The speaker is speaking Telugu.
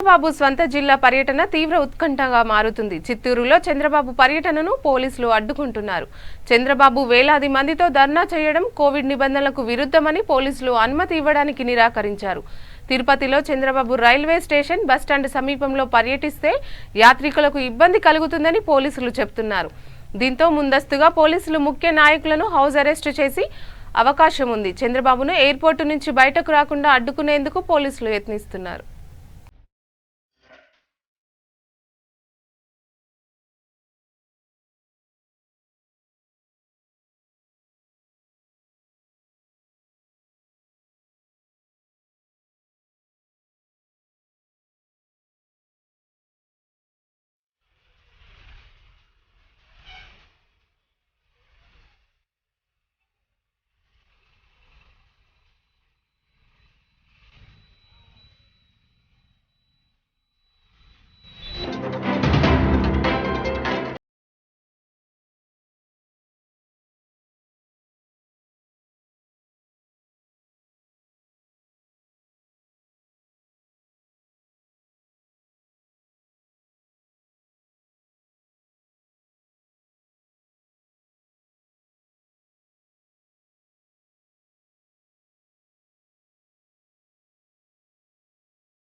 చంద్రబాబు స్వంత జిల్లా పర్యటన తీవ్ర ఉత్కంఠగా మారుతుంది. చిత్తూరులో చంద్రబాబు పర్యటనను పోలీసులు అడ్డుకుంటున్నారు. చంద్రబాబు వేలాది మందితో ధర్నా చేయడం కోవిడ్ నిబంధనలకు విరుద్ధమని పోలీసులు అనుమతి ఇవ్వడానికి నిరాకరించారు. తిరుపతిలో చంద్రబాబు రైల్వే స్టేషన్ బస్టాండ్ సమీపంలో పర్యటిస్తే యాత్రికులకు ఇబ్బంది కలుగుతుందని పోలీసులు చెబుతున్నారు. దీంతో ముందస్తుగా పోలీసులు ముఖ్య నాయకులను హౌస్ అరెస్ట్ చేసి అవకాశం ఉంది. చంద్రబాబును ఎయిర్పోర్టు నుంచి బయటకు రాకుండా అడ్డుకునేందుకు పోలీసులు యత్నిస్తున్నారు.